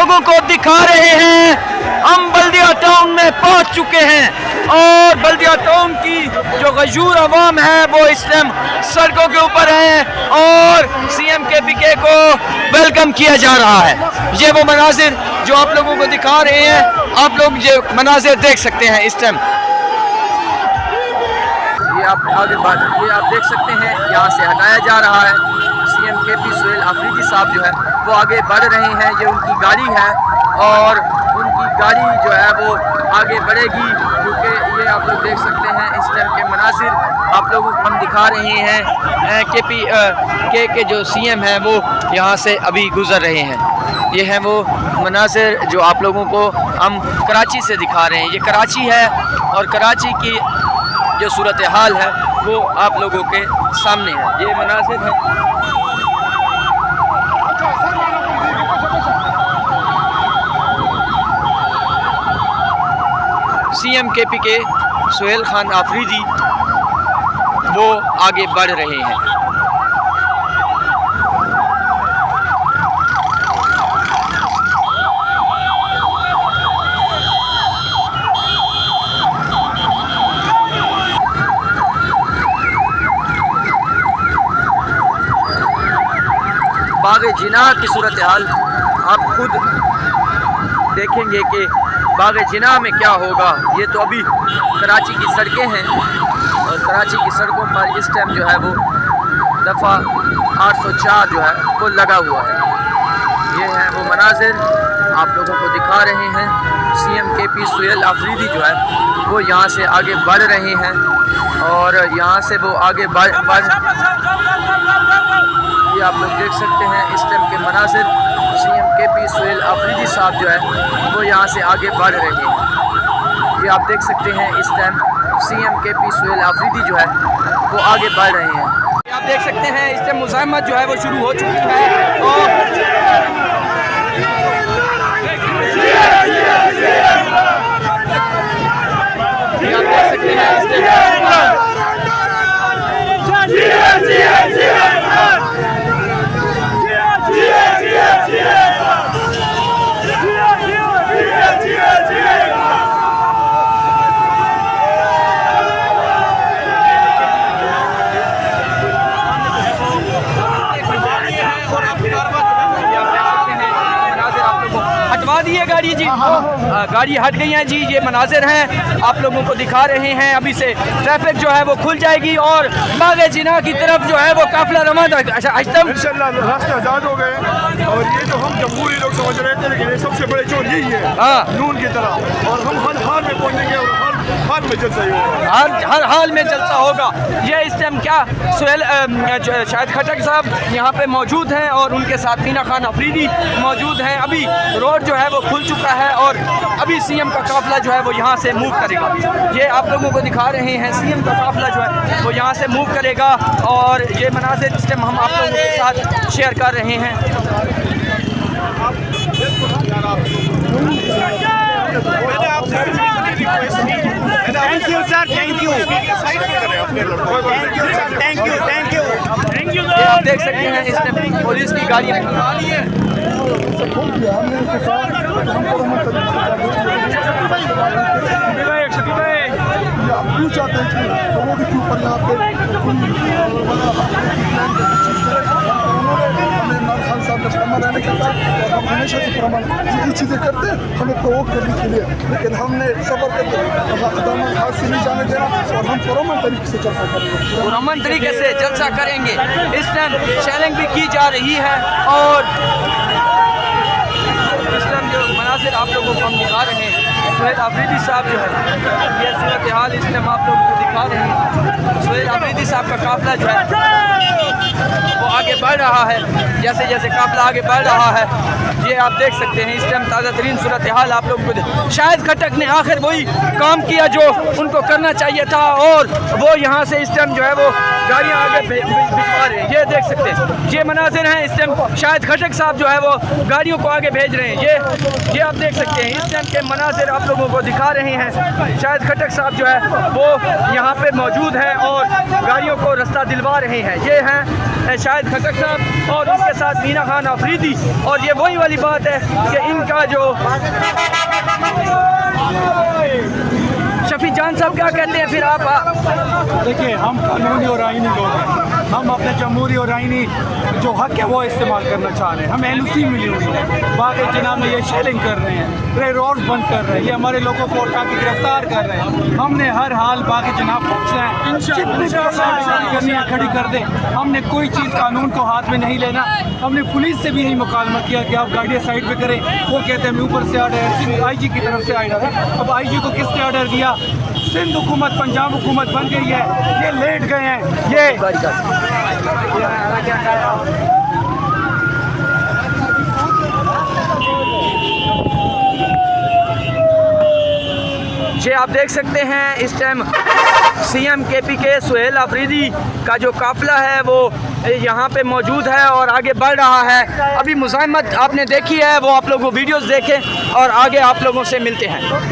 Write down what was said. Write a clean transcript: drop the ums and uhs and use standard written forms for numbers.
लोगों को दिखा रहे हैं। हम बल्दिया टाउन में पहुंच चुके हैं और बल्दिया टाउन की जो गजूर अवाम है वो इस टाइम सड़कों के ऊपर है और सीएम केपीके को वेलकम किया जा रहा है। ये वो मनाजिर जो आप लोगों को दिखा रहे हैं, आप लोग ये मनाजिर देख सकते हैं इस टाइम। ये आप देख सकते हैं, यहाँ से हटाया जा रहा है। सीएम केपी सुहेल आफरीदी साहब जो है वो आगे बढ़ रहे हैं। ये उनकी गाड़ी है और उनकी गाड़ी जो है वो आगे बढ़ेगी, क्योंकि ये आप लोग देख सकते हैं इस टाइम के मनाजिर आप लोगों को हम दिखा रहे हैं। केपी के जो सीएम हैं वो यहाँ से अभी गुजर रहे हैं। ये हैं वो मनाजिर जो आप लोगों को हम कराची से दिखा रहे हैं। ये कराची है और कराची की जो सूरत हाल है वो आप लोगों के सामने है। ये मनाजिर है। सीएम केपीके सुहेल खान आफरीदी वो आगे बढ़ रहे हैं। बाग जिना की सूरत हाल आप खुद देखेंगे कि बाग जिना में क्या होगा। ये तो अभी कराची की सड़कें हैं और कराची की सड़कों पर इस टाइम जो है वो दफ़ा 804 जो है वो लगा हुआ है। ये हैं वो मनाजिर आप लोगों को दिखा रहे हैं। सीएम केपी सुहेल आफरीदी जो है वो यहाँ से आगे बढ़ रहे हैं और यहाँ से वो आगे बढ़ ये आप लोग देख सकते हैं इस टाइम के मनाजिर। सीएम केपी सुहेल आफरीदी साहब जो है वो यहाँ से आगे बढ़ रहे हैं। ये आप देख सकते हैं इस time CM KP Suhail Afridi जो है वो आगे बढ़ रहे हैं। ये आप देख सकते हैं इस टाइम मुज़ाहमत जो है वो शुरू हो चुकी है और ये आप देख सकते हैं इस टाइम दिए गाड़ी जी। गाड़ी हट गई है जी। ये मनाजिर हैं आप लोगों को दिखा रहे हैं। अभी से ट्रैफिक जो है वो खुल जाएगी और बाग जिना की तरफ जो है वो काफिला रवाना। अच्छा इंशाल्लाह रास्ते आज़ाद हो गए और ये जो हम जमहूरी लोग समझ रहे थे, लेकिन ये सबसे बड़े चोर यही है नून की तरह। और हम हर हाल में पहुंचेंगे और हर हाल में जलसा होगा, हर हाल में जलसा होगा। ये इस टाइम क्या सुहेल शाहिद खटक साहब यहाँ पे मौजूद हैं और उनके साथ मीना खान आफरीदी मौजूद हैं। अभी रोड जो है वो खुल चुका है और अभी सीएम का काफिला जो है वो यहाँ से मूव करेगा। ये आप लोगों को दिखा रहे हैं सीएम का काफिला जो है वो यहाँ से मूव करेगा और ये मनाज़िर इस टाइम हम आप लोगों के साथ शेयर कर रहे हैं। Thank you sir, thank you, thank you, thank you, thank you. आप देख सकते हैं इस टाइम पुलिस की गाड़ी आ रही है। चाहते हैं कि लोगों के ऊपर यहाँ पे खान साहब का प्रमाण रहने का था और हम हमेशा से प्रमाण ये चीज़ें करते हैं हमें प्रोवोक करने के लिए, लेकिन हमने सब्र करके दामन हाथ से नहीं जाने देना और हम पुरअमन तरीके से जलसा करेंगे। पुरअमन तरीके से जलसा करेंगे। इस टाइम शेयरिंग भी की जा रही है और इस टाइम जो मनाजिर आप लोगों को हम दिखा रहे हैं सुहेल आफरीदी साहब जो है ये सूरत हाल इस टाइम आप लोगों को दिखा रहे हैं। सुहेल आफरीदी साहब का काफिला जो है वो आगे बढ़ रहा है। जैसे जैसे काफिला आगे बढ़ रहा है ये आप देख सकते हैं इस टाइम ताज़ा तरीन सूरत हाल आप लोगों को। शाहिद खटक ने आखिर वही काम किया जो उनको करना चाहिए था और वो यहाँ से इस टाइम जो है वो गाड़ियाँ आगे भिजवा रहे हैं। ये देख सकते हैं ये मनाजिर हैं इस टाइम शाहिद खटक साहब जो है वो गाड़ियों को आगे भेज रहे हैं। ये आप देख सकते हैं इस टाइम के मनाजिर आप लोगों को दिखा रहे हैं। शाहिद खटक साहब जो है वो यहाँ पे मौजूद हैं और गाड़ियों को रास्ता दिलवा रहे हैं। ये हैं शाहिद खट्टर साहब और उनके साथ मीना खान अफरीदी। और ये वही वाली बात है कि इनका जो शफी जान साहब क्या कहते हैं फिर आप? देखिए, हम कानूनी और आइनी लोग हैं। हम अपने जमहूरी और आइनी जो हक है वो इस्तेमाल करना चाह रहे हैं। हम NOC मिली हुई है, बाकी जनाब में ये शेलिंग कर रहे हैं, प्रे रोड्स बंद कर रहे हैं, ये हमारे लोगों को उठा के गिरफ्तार कर रहे हैं। हमने हर हाल बाकी जनाब पहुँचना है, जितनी करनी है खड़ी कर दें। हमने कोई चीज़ कानून को हाथ में नहीं लेना। हमने पुलिस से भी यही मुकालमा किया कि आप गाड़ियाँ साइड पे करें। वो कहते हैं ऊपर से ऑर्डर है, IG की तरफ से ऑर्डर है। अब IG को किसने ऑर्डर दिया? सिंध हुकूमत, पंजाब हुकूमत बन गई है, ये लेट गए हैं। ये आप देख सकते हैं इस time CM KPK Suhail Afridi का जो काफिला है वो यहाँ पे मौजूद है और आगे बढ़ रहा है। अभी मुज़ाहमत आपने देखी है, वो आप लोग वो वीडियोस देखें और आगे आप लोगों से मिलते हैं।